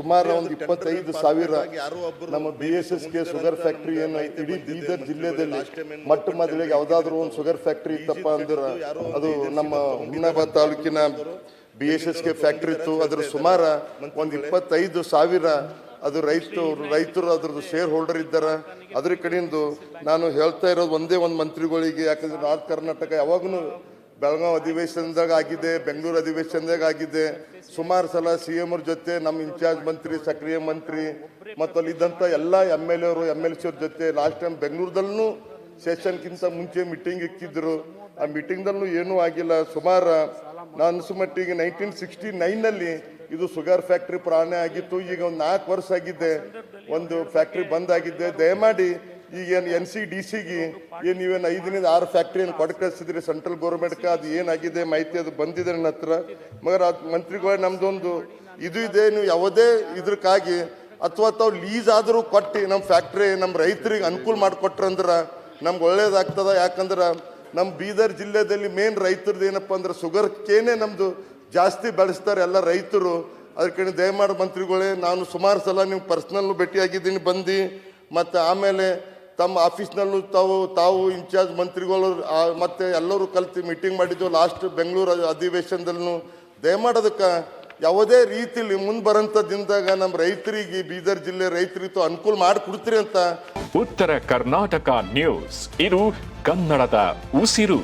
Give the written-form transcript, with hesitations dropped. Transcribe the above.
ಸುಮಾರು ಒಂದು 25,000 ನಮ್ಮ BSSK ಶುಗರ್ ಫ್ಯಾಕ್ಟ್ರಿ ಏನು ಇಡೀ ಬೀದರ್ ಜಿಲ್ಲೆಯಲ್ಲಿ ಮೊಟ್ಟ ಮೊದಲಿಗೆ ಯಾವುದಾದ್ರೂ ಒಂದು ಶುಗರ್ ಫ್ಯಾಕ್ಟ್ರಿ ಇತ್ತಪ್ಪ ಅಂದ್ರೆ ಅದು ನಮ್ಮ ಹುಮ್ನಾಬಾದ್ ತಾಲೂಕಿನ BSSK ಫ್ಯಾಕ್ಟ್ರಿ ಇತ್ತು. ಅದ್ರ ಸುಮಾರು ಒಂದು 25,000 ಅದು ರೈತರು ಅದ್ರದ್ದು ಶೇರ್ ಹೋಲ್ಡರ್ ಇದ್ದಾರೆ. ಅದ್ರ ಕಡೆಯಿಂದ ನಾನು ಹೇಳ್ತಾ ಇರೋದು ಒಂದೇ ಒಂದು ಮಂತ್ರಿಗಳಿಗೆ, ಯಾಕಂದ್ರೆ ನಾರ್ತ್ ಕರ್ನಾಟಕ ಯಾವಾಗೂ ಬೆಳಗಾವಿ ಅಧಿವೇಶನದಾಗ ಆಗಿದೆ, ಬೆಂಗಳೂರು ಅಧಿವೇಶನದಾಗ ಆಗಿದೆ. ಸುಮಾರು ಸಲ CM ಅವ್ರ ಜೊತೆ ನಮ್ಮ ಇನ್ಚಾರ್ಜ್ ಮಂತ್ರಿ, ಸಕ್ರಿಯ ಮಂತ್ರಿ ಮತ್ತು ಅಲ್ಲಿದ್ದಂಥ ಎಲ್ಲ MLA ಅವರು MLC ಅವ್ರ ಜೊತೆ ಲಾಸ್ಟ್ ಟೈಮ್ ಬೆಂಗಳೂರದಲ್ಲೂ ಸೆಷನ್ಗಿಂತ ಮುಂಚೆ ಮೀಟಿಂಗ್ ಇಕ್ಕಿದ್ರು. ಆ ಮೀಟಿಂಗ್ದಲ್ಲೂ ಏನೂ ಆಗಿಲ್ಲ. ಸುಮಾರು ನಾನು ಅನಿಸುಮಟ್ಟಿಗೆ 1969ನಲ್ಲಿ ಇದು ಶುಗರ್ ಫ್ಯಾಕ್ಟ್ರಿ ಪ್ರಾರಂಭ ಆಗಿತ್ತು. ಈಗ ಒಂದು 4 ವರ್ಷ ಆಗಿದೆ ಒಂದು ಫ್ಯಾಕ್ಟ್ರಿ ಬಂದ್ ಆಗಿದೆ. ದಯಮಾಡಿ ಈಗ ಏನು NCDCಗೆ ಏನು ನೀವೇನು 5ರಿಂದ 6 ಫ್ಯಾಕ್ಟ್ರಿ ಏನು ಕೊಟ್ಟು ಕಳಿಸಿದ್ರಿ ಸೆಂಟ್ರಲ್ ಗೌರ್ಮೆಂಟ್ಗೆ, ಅದು ಏನಾಗಿದೆ ಮಾಹಿತಿ ಅದು ಬಂದಿದೆ ನನ್ನ ಹತ್ರ. ಮಗರ ಮಂತ್ರಿಗಳು ನಮ್ದೊಂದು ಇದು ಇದೆ, ನೀವು ಯಾವುದೇ ಇದಕ್ಕಾಗಿ ಅಥವಾ ತಾವು ಲೀಸ್ ಆದರೂ ಕೊಟ್ಟು ನಮ್ಮ ಫ್ಯಾಕ್ಟ್ರಿ ನಮ್ಮ ರೈತರಿಗೆ ಅನುಕೂಲ ಮಾಡಿಕೊಟ್ರಂದ್ರೆ ನಮ್ಗೆ ಒಳ್ಳೇದಾಗ್ತದ. ಯಾಕಂದ್ರೆ ನಮ್ಮ ಬೀದರ್ ಜಿಲ್ಲೆಯಲ್ಲಿ ಮೇನ್ ರೈತರದ್ದು ಏನಪ್ಪ ಅಂದ್ರೆ ಶುಗರ್ ಕೇನೆ ನಮ್ಮದು ಜಾಸ್ತಿ ಬೆಳೆಸ್ತಾರೆ ಎಲ್ಲ ರೈತರು. ಅದಕ್ಕೆ ದಯಮಾಡಿ ಮಂತ್ರಿಗಳೇ, ನಾನು ಸುಮಾರು ಸಲ ನೀವು ಪರ್ಸ್ನಲ್ಲು ಭೇಟಿಯಾಗಿದ್ದೀನಿ ಬಂದು, ಮತ್ತು ಆಮೇಲೆ ತಮ್ಮ ಆಫೀಸ್ನಲ್ಲೂ ತಾವು ಇನ್ಚಾರ್ಜ್ ಮಂತ್ರಿಗಳು ಮತ್ತು ಎಲ್ಲರೂ ಕಲ್ತು ಮೀಟಿಂಗ್ ಮಾಡಿದ್ದು ಲಾಸ್ಟ್ ಬೆಂಗಳೂರು ಅಧಿವೇಶನದಲ್ಲೂ. ದಯಮಾಡಿ ಅದಕ್ಕೆ ಯಾವುದೇ ರೀತಿಯಲ್ಲಿ ಮುಂದೆ ಬರೋಂಥ ದಿನದಾಗ ನಮ್ಮ ರೈತರಿಗೆ, ಬೀದರ್ ಜಿಲ್ಲೆ ರೈತರಿಗೂ ಅನುಕೂಲ ಮಾಡಿಕೊಡ್ತೀರಿ ಅಂತ. ಉತ್ತರ ಕರ್ನಾಟಕ ನ್ಯೂಸ್, ಇದು ಕನ್ನಡದ ಉಸಿರು.